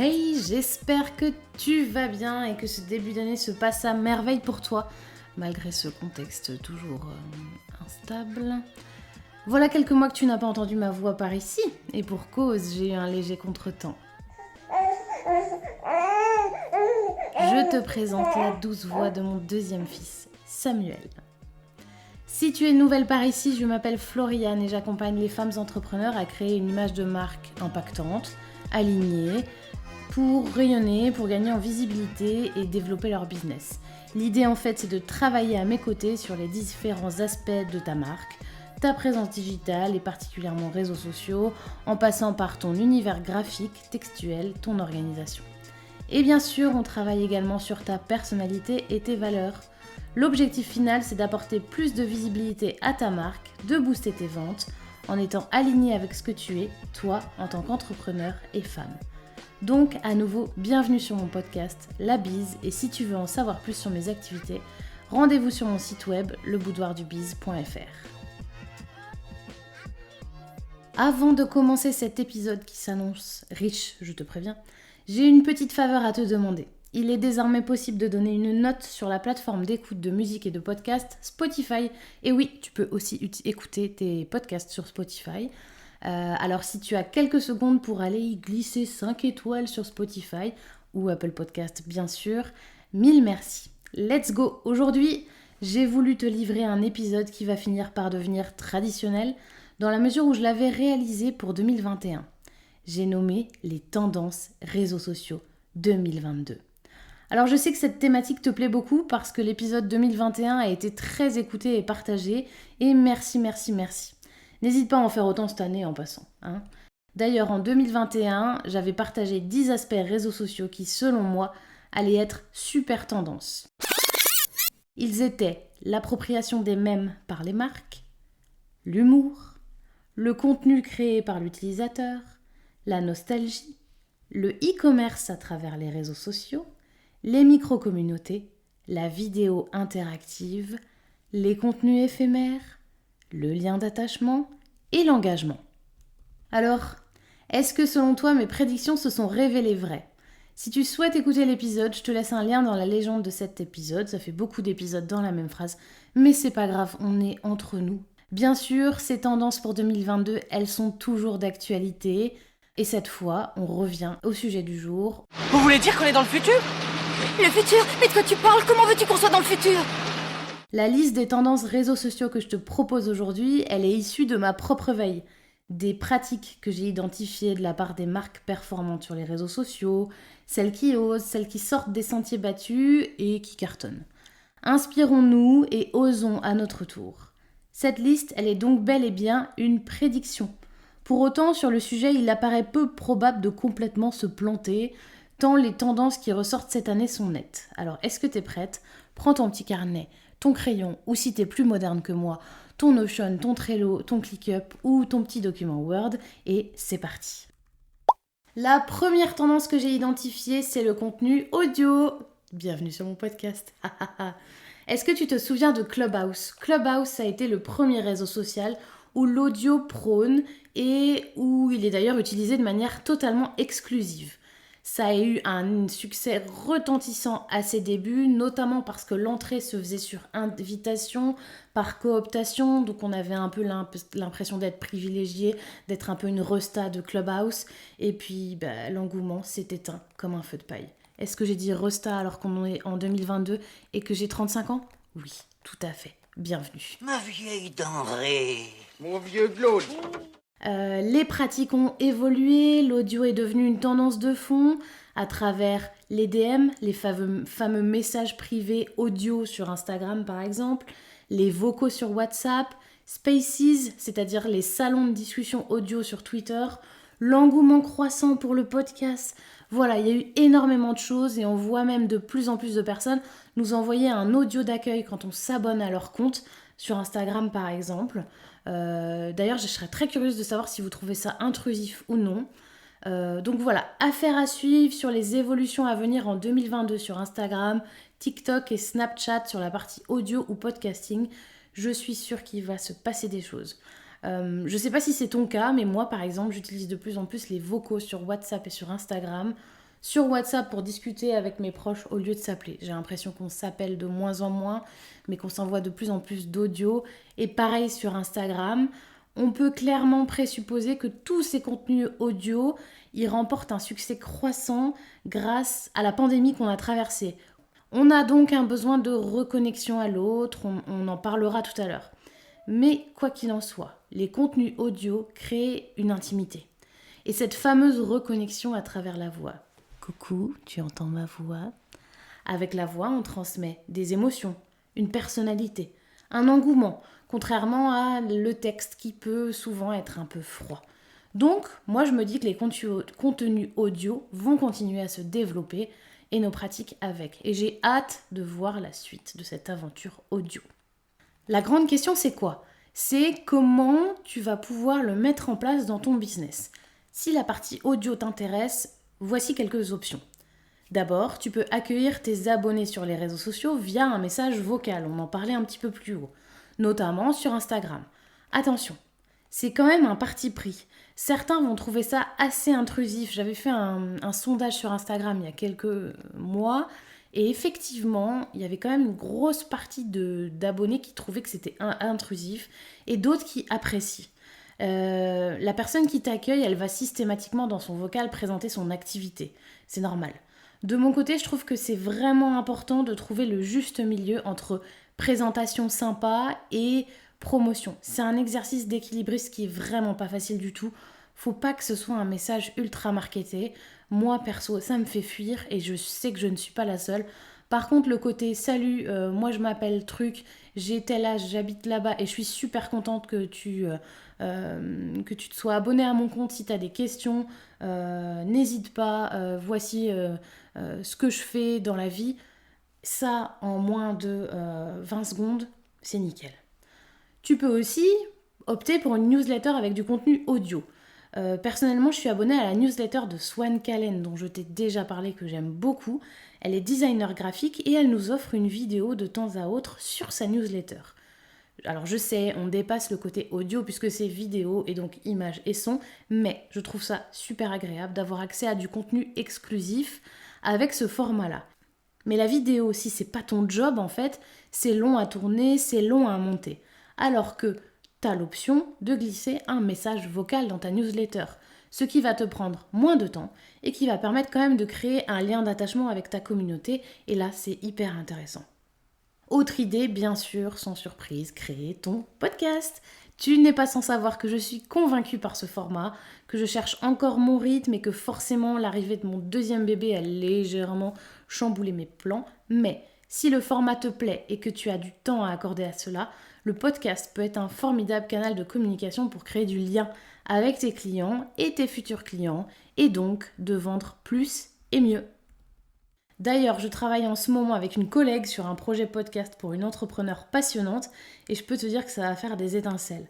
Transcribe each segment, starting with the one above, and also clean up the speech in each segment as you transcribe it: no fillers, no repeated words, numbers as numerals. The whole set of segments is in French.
Hey, j'espère que tu vas bien et que ce début d'année se passe à merveille pour toi, malgré ce contexte toujours instable. Voilà quelques mois que tu n'as pas entendu ma voix par ici, et pour cause, j'ai eu un léger contretemps. Je te présente la douce voix de mon deuxième fils, Samuel. Si tu es nouvelle par ici, je m'appelle Floriane et j'accompagne les femmes entrepreneurs à créer une image de marque impactante, alignée, pour rayonner, pour gagner en visibilité et développer leur business. L'idée en fait c'est de travailler à mes côtés sur les différents aspects de ta marque, ta présence digitale et particulièrement réseaux sociaux, en passant par ton univers graphique, textuel, ton organisation. Et bien sûr, on travaille également sur ta personnalité et tes valeurs. L'objectif final, c'est d'apporter plus de visibilité à ta marque, de booster tes ventes, en étant aligné avec ce que tu es, toi, en tant qu'entrepreneur et femme. Donc, à nouveau, bienvenue sur mon podcast, La Bise, et si tu veux en savoir plus sur mes activités, rendez-vous sur mon site web, leboudoirdubiz.fr. Avant de commencer cet épisode qui s'annonce riche, je te préviens, j'ai une petite faveur à te demander. Il est désormais possible de donner une note sur la plateforme d'écoute de musique et de podcast Spotify. Et oui, tu peux aussi écouter tes podcasts sur Spotify. Alors si tu as quelques secondes pour aller y glisser 5 étoiles sur Spotify ou Apple Podcast bien sûr, mille merci. Let's go. Aujourd'hui, j'ai voulu te livrer un épisode qui va finir par devenir traditionnel dans la mesure où je l'avais réalisé pour 2021. J'ai nommé les tendances réseaux sociaux 2022. Alors je sais que cette thématique te plaît beaucoup parce que l'épisode 2021 a été très écouté et partagé et merci. N'hésite pas à en faire autant cette année en passant. D'ailleurs en 2021, j'avais partagé 10 aspects réseaux sociaux qui selon moi allaient être super tendances. Ils étaient l'appropriation des mèmes par les marques, l'humour, le contenu créé par l'utilisateur, la nostalgie, le e-commerce à travers les réseaux sociaux, les micro-communautés, la vidéo interactive, les contenus éphémères, le lien d'attachement et l'engagement. Alors, est-ce que selon toi mes prédictions se sont révélées vraies ? Si tu souhaites écouter l'épisode, je te laisse un lien dans la légende de cet épisode, ça fait beaucoup d'épisodes dans la même phrase, mais c'est pas grave, on est entre nous. Bien sûr, ces tendances pour 2022, elles sont toujours d'actualité. Et cette fois, on revient au sujet du jour. Vous voulez dire qu'on est dans le futur ? Le futur ? Mais de quoi tu parles ? Comment veux-tu qu'on soit dans le futur ? La liste des tendances réseaux sociaux que je te propose aujourd'hui, elle est issue de ma propre veille. Des pratiques que j'ai identifiées de la part des marques performantes sur les réseaux sociaux, celles qui osent, celles qui sortent des sentiers battus et qui cartonnent. Inspirons-nous et osons à notre tour. Cette liste, elle est donc bel et bien une prédiction. Pour autant, sur le sujet, il apparaît peu probable de complètement se planter, tant les tendances qui ressortent cette année sont nettes. Alors, est-ce que t'es prête ? Prends ton petit carnet, ton crayon, ou si t'es plus moderne que moi, ton Notion, ton Trello, ton ClickUp ou ton petit document Word, et c'est parti. La première tendance que j'ai identifiée, c'est le contenu audio. Bienvenue sur mon podcast. Est-ce que tu te souviens de Clubhouse ? Clubhouse, ça a été le premier réseau social où l'audio prône et où il est d'ailleurs utilisé de manière totalement exclusive. Ça a eu un succès retentissant à ses débuts, notamment parce que l'entrée se faisait sur invitation, par cooptation, donc on avait un peu l'impression d'être privilégié, d'être un peu une resta de Clubhouse, et puis l'engouement s'est éteint comme un feu de paille. Est-ce que j'ai dit resta alors qu'on est en 2022 et que j'ai 35 ans ? Oui, tout à fait. Bienvenue. Ma vieille denrée. Mon vieux Claude. Les pratiques ont évolué, l'audio est devenu une tendance de fond à travers les DM, les fameux messages privés audio sur Instagram par exemple, les vocaux sur WhatsApp, Spaces, c'est-à-dire les salons de discussion audio sur Twitter, l'engouement croissant pour le podcast. Voilà, il y a eu énormément de choses et on voit même de plus en plus de personnes nous envoyer un audio d'accueil quand on s'abonne à leur compte, sur Instagram par exemple. D'ailleurs, je serais très curieuse de savoir si vous trouvez ça intrusif ou non. Donc voilà, affaire à suivre sur les évolutions à venir en 2022 sur Instagram, TikTok et Snapchat sur la partie audio ou podcasting. Je suis sûre qu'il va se passer des choses. Je sais pas si c'est ton cas, mais moi par exemple, j'utilise de plus en plus les vocaux sur WhatsApp et sur Instagram. sur WhatsApp pour discuter avec mes proches au lieu de s'appeler. J'ai l'impression qu'on s'appelle de moins en moins, mais qu'on s'envoie de plus en plus d'audio. Et pareil sur Instagram. On peut clairement présupposer que tous ces contenus audio, ils remportent un succès croissant grâce à la pandémie qu'on a traversée. On a donc un besoin de reconnexion à l'autre, on en parlera tout à l'heure. Mais quoi qu'il en soit, les contenus audio créent une intimité. Et cette fameuse reconnexion à travers la voix. Coucou, tu entends ma voix ? Avec la voix, on transmet des émotions, une personnalité, un engouement, contrairement à le texte qui peut souvent être un peu froid. Donc, moi je me dis que les contenus audio vont continuer à se développer et nos pratiques avec. Et j'ai hâte de voir la suite de cette aventure audio. La grande question c'est quoi ? C'est comment tu vas pouvoir le mettre en place dans ton business. Si la partie audio t'intéresse, voici quelques options. D'abord, tu peux accueillir tes abonnés sur les réseaux sociaux via un message vocal, on en parlait un petit peu plus haut, notamment sur Instagram. Attention, c'est quand même un parti pris. Certains vont trouver ça assez intrusif. J'avais fait un sondage sur Instagram il y a quelques mois et effectivement, il y avait quand même une grosse partie d'abonnés qui trouvaient que c'était intrusif et d'autres qui apprécient. La personne qui t'accueille, elle va systématiquement dans son vocal présenter son activité. C'est normal. De mon côté, je trouve que c'est vraiment important de trouver le juste milieu entre présentation sympa et promotion. C'est un exercice d'équilibriste qui est vraiment pas facile du tout. Faut pas que ce soit un message ultra marketé. Moi, perso, ça me fait fuir et je sais que je ne suis pas la seule. Par contre, le côté salut, moi je m'appelle truc, j'ai tel âge, j'habite là-bas et je suis super contente que tu te sois abonné à mon compte si tu as des questions. N'hésite pas, voici ce que je fais dans la vie. Ça, en moins de 20 secondes, c'est nickel. Tu peux aussi opter pour une newsletter avec du contenu audio. Personnellement, je suis abonnée à la newsletter de Swan Callen, dont je t'ai déjà parlé, que j'aime beaucoup. Elle est designer graphique et elle nous offre une vidéo de temps à autre sur sa newsletter. Alors je sais, on dépasse le côté audio puisque c'est vidéo et donc images et son, mais je trouve ça super agréable d'avoir accès à du contenu exclusif avec ce format-là. Mais la vidéo, si c'est pas ton job en fait, c'est long à tourner, c'est long à monter. Alors que tu as l'option de glisser un message vocal dans ta newsletter, ce qui va te prendre moins de temps et qui va permettre quand même de créer un lien d'attachement avec ta communauté, et là c'est hyper intéressant. Autre idée, bien sûr, sans surprise, créer ton podcast. Tu n'es pas sans savoir que je suis convaincue par ce format, que je cherche encore mon rythme et que forcément l'arrivée de mon deuxième bébé a légèrement chamboulé mes plans, mais si le format te plaît et que tu as du temps à accorder à cela, le podcast peut être un formidable canal de communication pour créer du lien avec tes clients et tes futurs clients et donc de vendre plus et mieux. D'ailleurs, je travaille en ce moment avec une collègue sur un projet podcast pour une entrepreneure passionnante et je peux te dire que ça va faire des étincelles.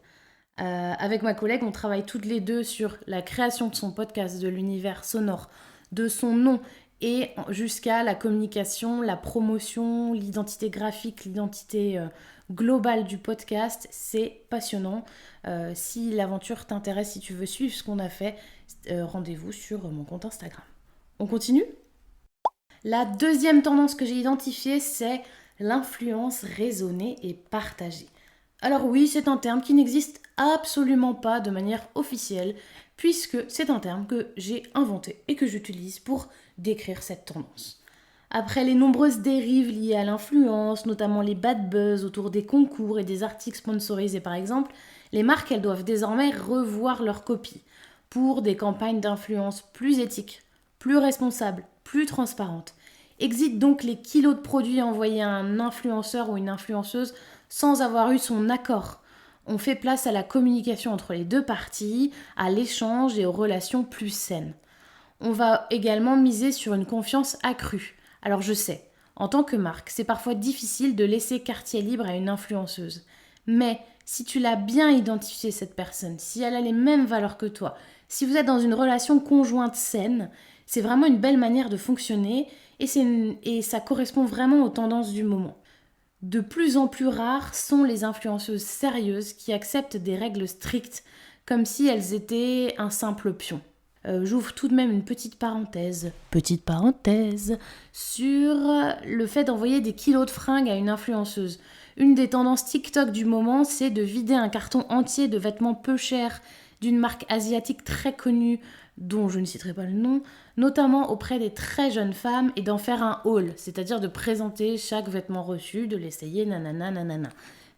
Avec ma collègue, on travaille toutes les deux sur la création de son podcast, de l'univers sonore, de son nom et jusqu'à la communication, la promotion, l'identité graphique, l'identité globale du podcast. C'est passionnant. Si l'aventure t'intéresse, si tu veux suivre ce qu'on a fait, rendez-vous sur mon compte Instagram. On continue ? La deuxième tendance que j'ai identifiée, c'est l'influence raisonnée et partagée. Alors oui, c'est un terme qui n'existe absolument pas de manière officielle, puisque c'est un terme que j'ai inventé et que j'utilise pour décrire cette tendance. Après les nombreuses dérives liées à l'influence, notamment les bad buzz autour des concours et des articles sponsorisés par exemple, les marques elles doivent désormais revoir leur copie pour des campagnes d'influence plus éthiques, plus responsables, plus transparentes. Exit donc les kilos de produits envoyés à un influenceur ou une influenceuse sans avoir eu son accord. On fait place à la communication entre les deux parties, à l'échange et aux relations plus saines. On va également miser sur une confiance accrue. Alors je sais, en tant que marque, c'est parfois difficile de laisser quartier libre à une influenceuse. Mais si tu l'as bien identifié cette personne, si elle a les mêmes valeurs que toi, si vous êtes dans une relation conjointe saine, c'est vraiment une belle manière de fonctionner et ça correspond vraiment aux tendances du moment. De plus en plus rares sont les influenceuses sérieuses qui acceptent des règles strictes, comme si elles étaient un simple pion. j'ouvre tout de même une petite parenthèse, sur le fait d'envoyer des kilos de fringues à une influenceuse. Une des tendances TikTok du moment, c'est de vider un carton entier de vêtements peu chers d'une marque asiatique très connue, dont je ne citerai pas le nom, notamment auprès des très jeunes femmes, et d'en faire un haul, c'est-à-dire de présenter chaque vêtement reçu, de l'essayer, nanana.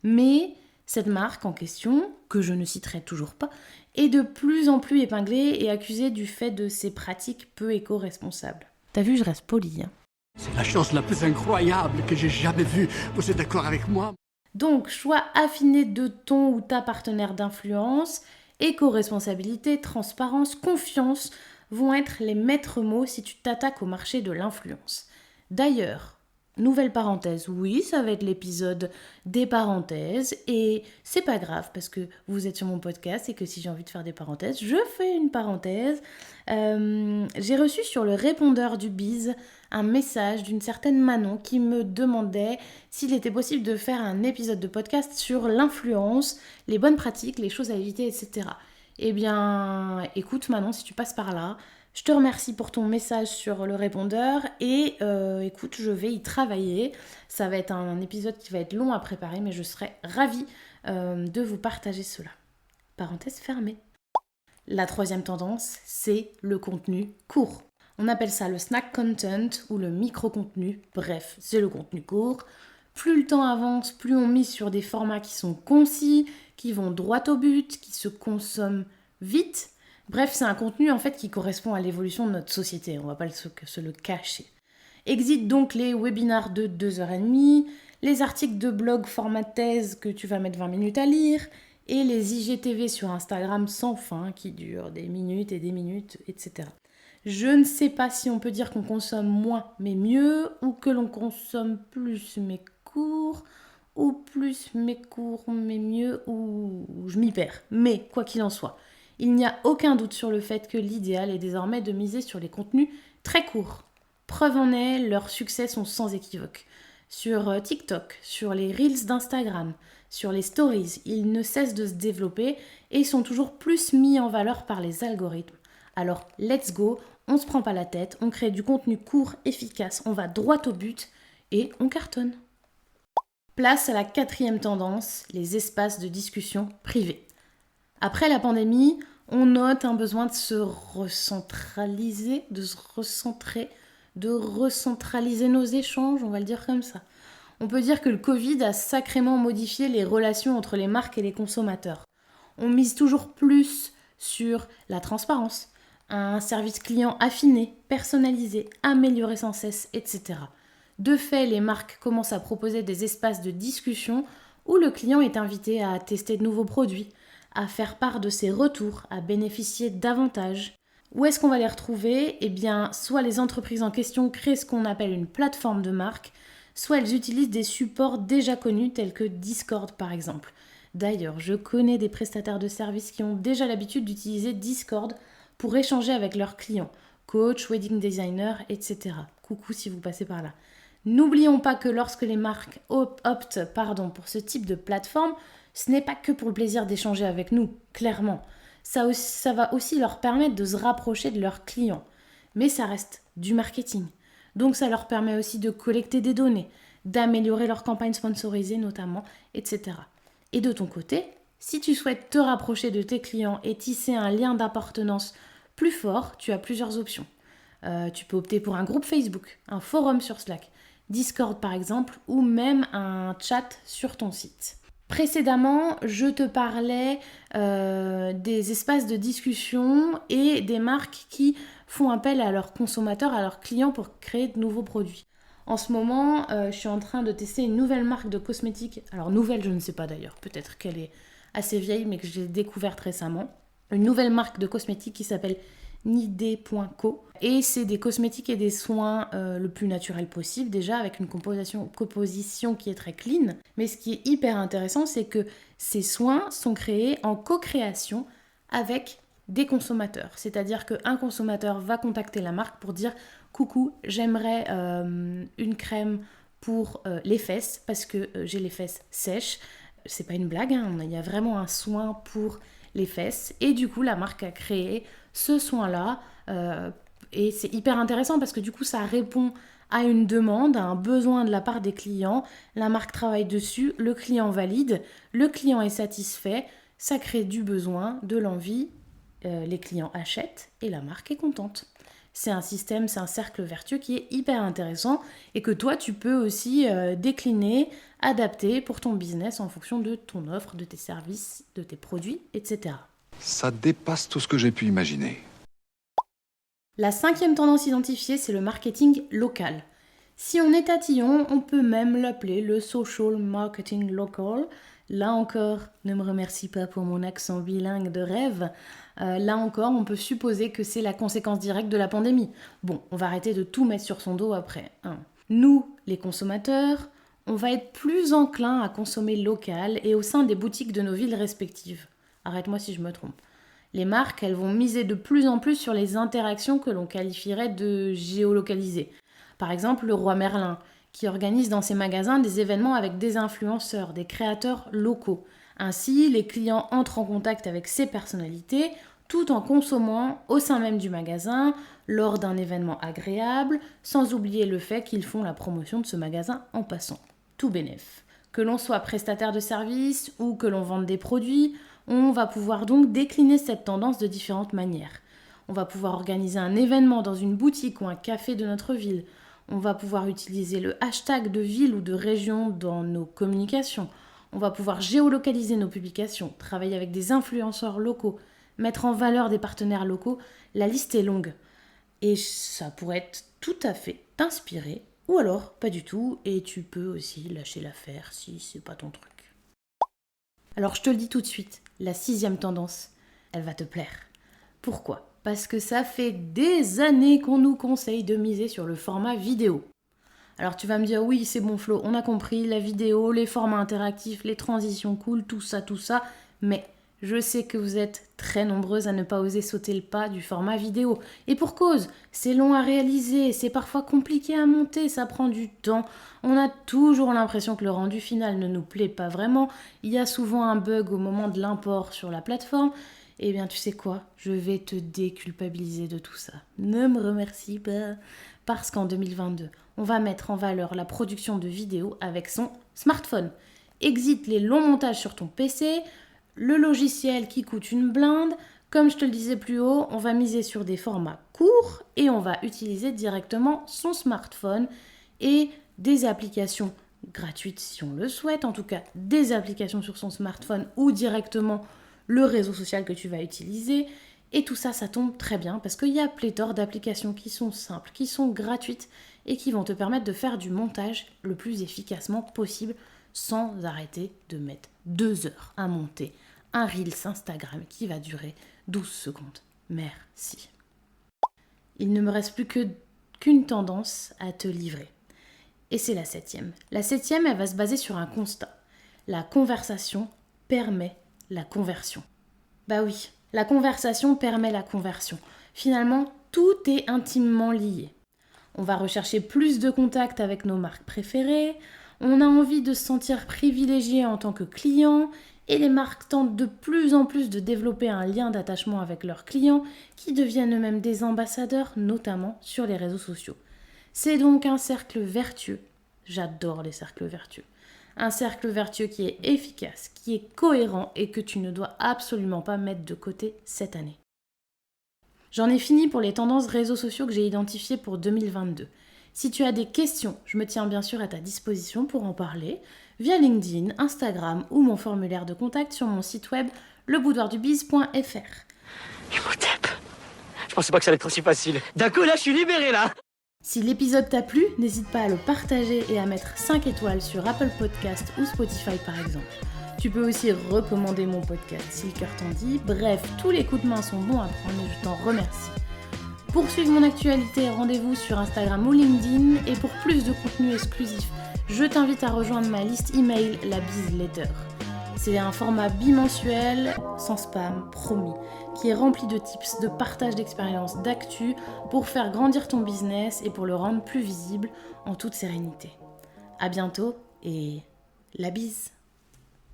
Mais cette marque en question, que je ne citerai toujours pas, est de plus en plus épinglée et accusée du fait de ses pratiques peu éco-responsables. T'as vu, je reste polie, hein. C'est la chose la plus incroyable que j'ai jamais vue. Vous êtes d'accord avec moi? Donc, choix affiné de ton ou ta partenaire d'influence, éco-responsabilité, transparence, confiance vont être les maîtres mots si tu t'attaques au marché de l'influence. D'ailleurs, nouvelle parenthèse, oui, ça va être l'épisode des parenthèses et c'est pas grave parce que vous êtes sur mon podcast et que si j'ai envie de faire des parenthèses, je fais une parenthèse. J'ai reçu sur le répondeur du Biz un message d'une certaine Manon qui me demandait s'il était possible de faire un épisode de podcast sur l'influence, les bonnes pratiques, les choses à éviter, etc. Eh bien, écoute Manon, si tu passes par là, je te remercie pour ton message sur le répondeur et écoute, je vais y travailler. Ça va être un épisode qui va être long à préparer, mais je serai ravie de vous partager cela. Parenthèse fermée. La troisième tendance, c'est le contenu court. On appelle ça le snack content ou le micro-contenu. Bref, c'est le contenu court. Plus le temps avance, plus on mise sur des formats qui sont concis, qui vont droit au but, qui se consomment vite. Bref, c'est un contenu en fait qui correspond à l'évolution de notre société, on va pas se le cacher. Exit donc les webinars de 2h30, les articles de blog format thèse que tu vas mettre 20 minutes à lire, et les IGTV sur Instagram sans fin qui durent des minutes, etc. Je ne sais pas si on peut dire qu'on consomme moins mais mieux, ou que l'on consomme plus mais court, ou plus mais court mais mieux, ou je m'y perds. Mais quoi qu'il en soit, il n'y a aucun doute sur le fait que l'idéal est désormais de miser sur les contenus très courts. Preuve en est, leurs succès sont sans équivoque. Sur TikTok, sur les Reels d'Instagram, sur les Stories, ils ne cessent de se développer et sont toujours plus mis en valeur par les algorithmes. Alors, let's go, on se prend pas la tête, on crée du contenu court, efficace, on va droit au but et on cartonne. Place à la quatrième tendance, les espaces de discussion privés. Après la pandémie, on note un besoin de se recentraliser, de se recentrer, de recentraliser nos échanges, on va le dire comme ça. On peut dire que le Covid a sacrément modifié les relations entre les marques et les consommateurs. On mise toujours plus sur la transparence, un service client affiné, personnalisé, amélioré sans cesse, etc. De fait, les marques commencent à proposer des espaces de discussion où le client est invité à tester de nouveaux produits, à faire part de ses retours, à bénéficier d'avantages. Où est-ce qu'on va les retrouver ? Eh bien, soit les entreprises en question créent ce qu'on appelle une plateforme de marque, soit elles utilisent des supports déjà connus tels que Discord par exemple. D'ailleurs, je connais des prestataires de services qui ont déjà l'habitude d'utiliser Discord pour échanger avec leurs clients, coach, wedding designer, etc. Coucou si vous passez par là. N'oublions pas que lorsque les marques optent pour ce type de plateforme, ce n'est pas que pour le plaisir d'échanger avec nous, clairement. Ça va aussi leur permettre de se rapprocher de leurs clients. Mais ça reste du marketing. Donc ça leur permet aussi de collecter des données, d'améliorer leurs campagnes sponsorisées notamment, etc. Et de ton côté, si tu souhaites te rapprocher de tes clients et tisser un lien d'appartenance plus fort, tu as plusieurs options. Tu peux opter pour un groupe Facebook, un forum sur Slack, Discord par exemple, ou même un chat sur ton site. Précédemment, je te parlais des espaces de discussion et des marques qui font appel à leurs consommateurs, à leurs clients pour créer de nouveaux produits. En ce moment, je suis en train de tester une nouvelle marque de cosmétiques. Alors nouvelle, je ne sais pas d'ailleurs, peut-être qu'elle est assez vieille, mais que j'ai découverte récemment. Une nouvelle marque de cosmétiques qui s'appelle Nidé.co. Et c'est des cosmétiques et des soins le plus naturel possible, déjà avec une composition qui est très clean. Mais ce qui est hyper intéressant, c'est que ces soins sont créés en co-création avec des consommateurs. C'est-à-dire qu'un consommateur va contacter la marque pour dire « Coucou, j'aimerais une crème pour les fesses parce que j'ai les fesses sèches. » C'est pas une blague, hein, il y a vraiment un soin pour les fesses. Et du coup, la marque a créé ce soin-là. Et c'est hyper intéressant parce que du coup, ça répond à une demande, à un besoin de la part des clients. La marque travaille dessus, le client valide, le client est satisfait, ça crée du besoin, de l'envie, les clients achètent et la marque est contente. C'est un système, c'est un cercle vertueux qui est hyper intéressant et que toi, tu peux aussi décliner, adapter pour ton business en fonction de ton offre, de tes services, de tes produits, etc. Ça dépasse tout ce que j'ai pu imaginer. La 5e tendance identifiée, c'est le marketing local. Si on est tatillon, on peut même l'appeler le social marketing local. Là encore, ne me remercie pas pour mon accent bilingue de rêve. Là encore, on peut supposer que c'est la conséquence directe de la pandémie. Bon, on va arrêter de tout mettre sur son dos après. Nous, les consommateurs, on va être plus enclins à consommer local et au sein des boutiques de nos villes respectives. Arrête-moi si je me trompe. Les marques, elles vont miser de plus en plus sur les interactions que l'on qualifierait de géolocalisées. Par exemple, le Roi Merlin, qui organise dans ses magasins des événements avec des influenceurs, des créateurs locaux. Ainsi, les clients entrent en contact avec ces personnalités tout en consommant au sein même du magasin, lors d'un événement agréable, sans oublier le fait qu'ils font la promotion de ce magasin en passant. Tout bénef. Que l'on soit prestataire de services ou que l'on vende des produits, on va pouvoir donc décliner cette tendance de différentes manières. On va pouvoir organiser un événement dans une boutique ou un café de notre ville. On va pouvoir utiliser le hashtag de ville ou de région dans nos communications. On va pouvoir géolocaliser nos publications, travailler avec des influenceurs locaux, mettre en valeur des partenaires locaux. La liste est longue. Et ça pourrait être tout à fait t'inspirer, ou alors pas du tout, et tu peux aussi lâcher l'affaire si c'est pas ton truc. Alors je te le dis tout de suite, la 6e tendance, elle va te plaire. Pourquoi ? Parce que ça fait des années qu'on nous conseille de miser sur le format vidéo. Alors tu vas me dire, oui c'est bon Flo, on a compris, la vidéo, les formats interactifs, les transitions cool, tout ça, mais je sais que vous êtes très nombreuses à ne pas oser sauter le pas du format vidéo. Et pour cause, c'est long à réaliser, c'est parfois compliqué à monter, ça prend du temps. On a toujours l'impression que le rendu final ne nous plaît pas vraiment. Il y a souvent un bug au moment de l'import sur la plateforme. Eh bien, tu sais quoi ? Je vais te déculpabiliser de tout ça. Ne me remercie pas. Parce qu'en 2022, on va mettre en valeur la production de vidéos avec son smartphone. Exit les longs montages sur ton PC, le logiciel qui coûte une blinde. Comme je te le disais plus haut, on va miser sur des formats courts et on va utiliser directement son smartphone et des applications gratuites si on le souhaite. En tout cas, des applications sur son smartphone ou directement le réseau social que tu vas utiliser. Et tout ça, ça tombe très bien parce qu'il y a pléthore d'applications qui sont simples, qui sont gratuites et qui vont te permettre de faire du montage le plus efficacement possible sans arrêter de mettre 2 heures à monter un Reels Instagram qui va durer 12 secondes. Merci. Il ne me reste plus qu'une tendance à te livrer. Et c'est la 7e. La 7e, elle va se baser sur un constat. La conversation permet la conversion. Bah oui, la conversation permet la conversion. Finalement, tout est intimement lié. On va rechercher plus de contacts avec nos marques préférées, on a envie de se sentir privilégié en tant que client, et les marques tentent de plus en plus de développer un lien d'attachement avec leurs clients qui deviennent eux-mêmes des ambassadeurs, notamment sur les réseaux sociaux. C'est donc un cercle vertueux. J'adore les cercles vertueux. Un cercle vertueux qui est efficace, qui est cohérent et que tu ne dois absolument pas mettre de côté cette année. J'en ai fini pour les tendances réseaux sociaux que j'ai identifiées pour 2022. Si tu as des questions, je me tiens bien sûr à ta disposition pour en parler via LinkedIn, Instagram ou mon formulaire de contact sur mon site web leboudoirdubiz.fr. Imhotep, je pensais pas que ça allait être aussi facile. D'un coup là, je suis libéré là. Si l'épisode t'a plu, n'hésite pas à le partager et à mettre 5 étoiles sur Apple Podcast ou Spotify par exemple. Tu peux aussi recommander mon podcast si le cœur t'en dit. Bref, tous les coups de main sont bons à prendre et je t'en remercie. Pour suivre mon actualité, rendez-vous sur Instagram ou LinkedIn. Et pour plus de contenu exclusif, je t'invite à rejoindre ma liste email, la Biz Letter. C'est un format bimensuel, sans spam, promis, qui est rempli de tips, de partage d'expériences, d'actu, pour faire grandir ton business et pour le rendre plus visible en toute sérénité. À bientôt et la bise!